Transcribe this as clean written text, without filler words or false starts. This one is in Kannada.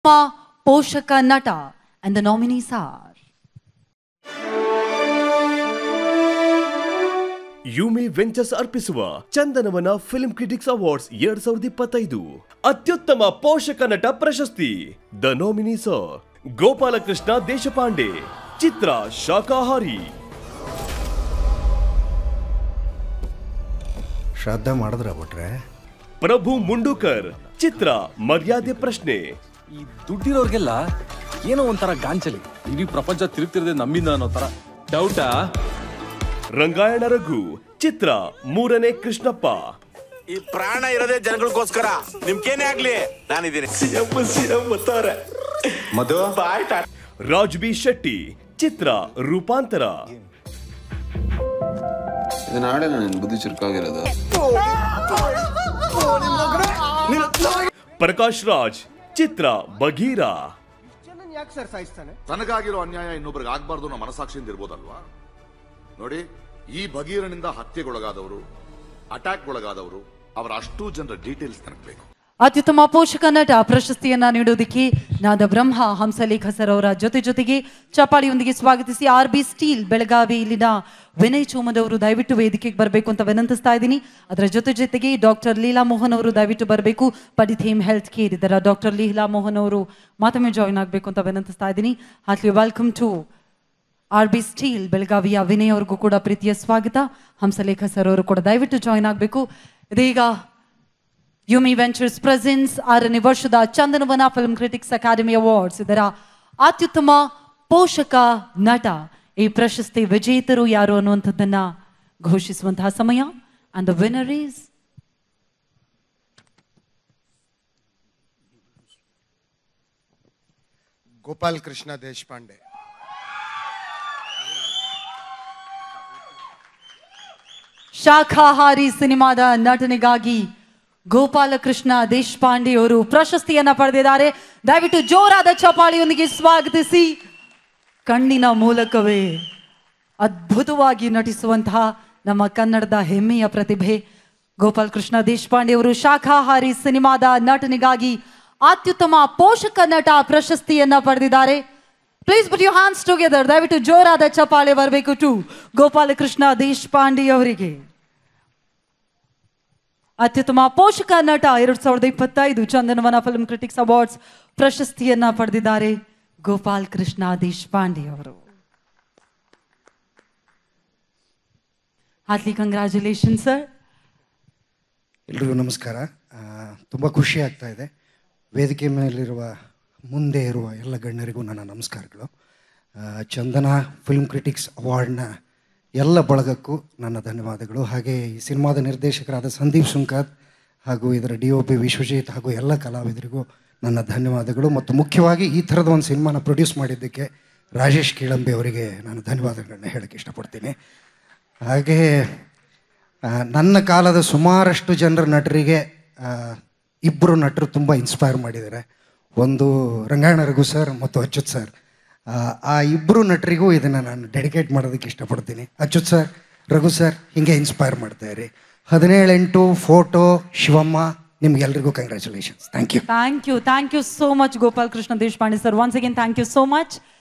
ಪೋಷಕ ನಟ and the nominees are Yumi Ventures ಅರ್ಪಿಸುವ ಚಂದನವನ ಫಿಲ್ಮ್ ಕ್ರಿಟಿಕ್ಸ್ ಅವಾರ್ಡ್ಸ್ 2025 ಅತ್ಯುತ್ತಮ ಪೋಷಕ ನಟ ಪ್ರಶಸ್ತಿ. ದ ನಾಮಿನೀಸ್ ಗೋಪಾಲಕೃಷ್ಣ ದೇಶಪಾಂಡೆ, ಚಿತ್ರ ಶಾಕಾಹಾರಿ. ಶ್ರಾದ್ದ ಮಾಡಿದ್ರ ಬಿಟ್ರೆ ಪ್ರಭು ಮುಂಡೂಕರ್, ಚಿತ್ರ ಮರ್ಯಾದೆ ಪ್ರಶ್ನೆ. ಈ ದುಡ್ಡಿರೋರ್ಗೆಲ್ಲ ಏನೋ ಒಂಥರ ಗಾಂಚಲಿ, ಇಡೀ ಪ್ರಪಂಚ ತಿರುಗ್ತಿರದೆ ನಮ್ಮಿಂದ ಅನ್ನೋ ತರ ಡೌಟಾ. ರಂಗಾಯಣ ರಘು, ಚಿತ್ರ ಮೂರನೇ ಕೃಷ್ಣಪ್ಪ. ಈ ಪ್ರಾಣ ಇರೋದೇ ಜನಗಳಿಗೋಸ್ಕರ, ನಿಮ್ಗೇನೇ ಆಗ್ಲಿ ನಾನಿದ್ದೀನಿ. ಮಧು ರಾಜ್ ಬಿ ಶೆಟ್ಟಿ, ಚಿತ್ರ ರೂಪಾಂತರ. ನಾಳೆ ನನ್ನ ಬುದ್ಧಿ ಚುರುಕಾಗಿರೋದು. ಪ್ರಕಾಶ್ ರಾಜ್, ಚಿತ್ರ ಬಗೀರ. ತನಗಾಗಿರೋ ಅನ್ಯಾಯ ಇನ್ನೊಬ್ಬರಿಗೆ ಆಗ್ಬಾರ್ದು ಅನ್ನೋ ಮನಸಾಕ್ಷಿಯಿಂದ ಇರ್ಬೋದಲ್ವಾ? ನೋಡಿ, ಈ ಭಗೀರನಿಂದ ಹತ್ಯೆಗೊಳಗಾದವರು, ಅಟ್ಯಾಕ್ಗೊಳಗಾದವರು, ಅವರ ಅಷ್ಟು ಜನರ ಡೀಟೇಲ್ಸ್ ನನಗೆ ಬೇಕು. ಅತ್ಯುತ್ತಮ ಪೋಷಕ ನಟ ಪ್ರಶಸ್ತಿಯನ್ನ ನೀಡೋದಕ್ಕೆ ನಾದ ಬ್ರಹ್ಮ ಹಂಸಲೇಖ ಸರ್ ಅವರ ಜೊತೆಗೆ ಚಪಾಳಿಯೊಂದಿಗೆ ಸ್ವಾಗತಿಸಿ RB ಸ್ಟೀಲ್ ಬೆಳಗಾವಿ ಇಲ್ಲಿನ ವಿನಯ್ ಚೋಮದ್ ಅವರು ದಯವಿಟ್ಟು ವೇದಿಕೆಗೆ ಬರಬೇಕು ಅಂತ ವಿನಂತಿಸ್ತಾ ಇದ್ದೀನಿ. ಅದರ ಜೊತೆಗೆ ಡಾಕ್ಟರ್ ಲೀಲಾ ಮೋಹನ್ ಅವರು ದಯವಿಟ್ಟು ಬರಬೇಕು. ಪಡಿಥೇಮ್ ಹೆಲ್ತ್ ಕೇರ್ ಇದರ ಡಾಕ್ಟರ್ ಲೀಲಾ ಮೋಹನ್ ಅವರು ಮತ್ತೊಮ್ಮೆ ಜಾಯಿನ್ ಆಗಬೇಕು ಅಂತ ವಿನಂತಿಸ್ತಾ ಇದ್ದೀನಿ. Heartly welcome to RB steel ಬೆಳಗಾವಿಯ ವಿನಯ್ ಅವ್ರಿಗೂ ಕೂಡ ಪ್ರೀತಿಯ ಸ್ವಾಗತ. ಹಂಸಲೇಖ ಸರ್ ಅವರು ಕೂಡ ದಯವಿಟ್ಟು ಜಾಯಿನ್ ಆಗಬೇಕು. ಇದೀಗ ಯುಮಿ ವೆಂಚರ್ಸ್ ಪ್ರೆಸೆನ್ಸ್ 6ನೇ ವರ್ಷದ Chandanavana film critics academy awards ಇದರ ಅತ್ಯುತ್ತಮ ಪೋಷಕ ನಟ ಈ ಪ್ರಶಸ್ತಿ ವಿಜೇತರು ಯಾರು ಅನ್ನುವಂಥದ್ದನ್ನ ಘೋಷಿಸುವಂತಹ ಸಮಯ. And the winner is Gopalakrishna Deshpande. Shakahari ಸಿನಿಮಾದ ನಟನೆಗಾಗಿ ಗೋಪಾಲಕೃಷ್ಣ ದೇಶಪಾಂಡೆ ಅವರು ಪ್ರಶಸ್ತಿಯನ್ನ ಪಡೆದಿದ್ದಾರೆ. ದಯವಿಟ್ಟು ಜೋರಾದ ಚಪಾಳಿಯೊಂದಿಗೆ ಸ್ವಾಗತಿಸಿ. ಕಣ್ಣಿನ ಮೂಲಕವೇ ಅದ್ಭುತವಾಗಿ ನಟಿಸುವಂತಹ ನಮ್ಮ ಕನ್ನಡದ ಹೆಮ್ಮೆಯ ಪ್ರತಿಭೆ ಗೋಪಾಲಕೃಷ್ಣ ದೇಶಪಾಂಡೆ ಅವರು ಶಾಖಾಹಾರಿ ಸಿನಿಮಾದ ನಟನೆಗಾಗಿ ಅತ್ಯುತ್ತಮ ಪೋಷಕ ನಟ ಪ್ರಶಸ್ತಿಯನ್ನ ಪಡೆದಿದ್ದಾರೆ. Please put your hands together. ದಯವಿಟ್ಟು ಜೋರಾದ ಚಪಾಳೆ ಬರಬೇಕು ಟು ಗೋಪಾಲಕೃಷ್ಣ ದೇಶಪಾಂಡೆ ಅವರಿಗೆ. ಅತ್ಯುತ್ತಮ ಪೋಷಕ ನಟ 2025 ಚಂದನವನ ಫಿಲ್ಮ್ ಕ್ರಿಟಿಕ್ಸ್ ಅವಾರ್ಡ್ಸ್ ಪ್ರಶಸ್ತಿಯನ್ನ ಪಡೆದಿದ್ದಾರೆ ಗೋಪಾಲ್ ಕೃಷ್ಣ ದೇಶಪಾಂಡೆ ಅವರು. Heartly congratulation sir. ಎಲ್ರಿಗೂ ನಮಸ್ಕಾರ. ತುಂಬ ಖುಷಿ ಆಗ್ತಾ ಇದೆ. ವೇದಿಕೆ ಮೇಲಿರುವ ಮುಂದೆ ಇರುವ ಎಲ್ಲ ಗಣ್ಯರಿಗೂ ನನ್ನ ನಮಸ್ಕಾರಗಳು. ಚಂದನ ಫಿಲ್ಮ್ ಕ್ರಿಟಿಕ್ಸ್ ಅವಾರ್ಡ್ನ ಎಲ್ಲ ಬಳಗಕ್ಕೂ ನನ್ನ ಧನ್ಯವಾದಗಳು. ಹಾಗೆ ಈ ಸಿನಿಮಾದ ನಿರ್ದೇಶಕರಾದ ಸಂದೀಪ್ ಸುಂಕರ್ ಹಾಗೂ ಇದರ DOP ವಿಶ್ವಜಿತ್ ಹಾಗೂ ಎಲ್ಲ ಕಲಾವಿದರಿಗೂ ನನ್ನ ಧನ್ಯವಾದಗಳು. ಮತ್ತು ಮುಖ್ಯವಾಗಿ ಈ ಥರದ ಒಂದು ಸಿನಿಮಾನ ಪ್ರೊಡ್ಯೂಸ್ ಮಾಡಿದ್ದಕ್ಕೆ ರಾಜೇಶ್ ಕೀಳಂಬಿ ಅವರಿಗೆ ನಾನು ಧನ್ಯವಾದಗಳನ್ನ ಹೇಳೋಕ್ಕೆ ಇಷ್ಟಪಡ್ತೀನಿ. ಹಾಗೆ ನನ್ನ ಕಾಲದ ಸುಮಾರಷ್ಟು ಜನರ ನಟರಿಗೆ ಇಬ್ಬರು ನಟರು ತುಂಬ ಇನ್ಸ್ಪೈರ್ ಮಾಡಿದ್ದಾರೆ. ಒಂದು ರಂಗಾಯಣ ರಘು ಸರ್ ಮತ್ತು ಅಚ್ಯುತ್ ಸರ್. ಆ ಇಬ್ಬರು ನಟರಿಗೂ ಇದನ್ನು ನಾನು ಡೆಡಿಕೇಟ್ ಮಾಡೋದಕ್ಕೆ ಇಷ್ಟಪಡ್ತೀನಿ. ಅಚ್ಯುತ್ ಸರ್, ರಘು ಸರ್, ಹೀಗೆ ಇನ್ಸ್ಪೈರ್ ಮಾಡ್ತಾಯಿರಿ. 17/8 ಫೋಟೋ ಶಿವಮ್ಮ, ನಿಮ್ಗೆಲ್ರಿಗೂ congratulations. Thank you so much Gopal Krishna Deshpande sir. Once again thank you so much.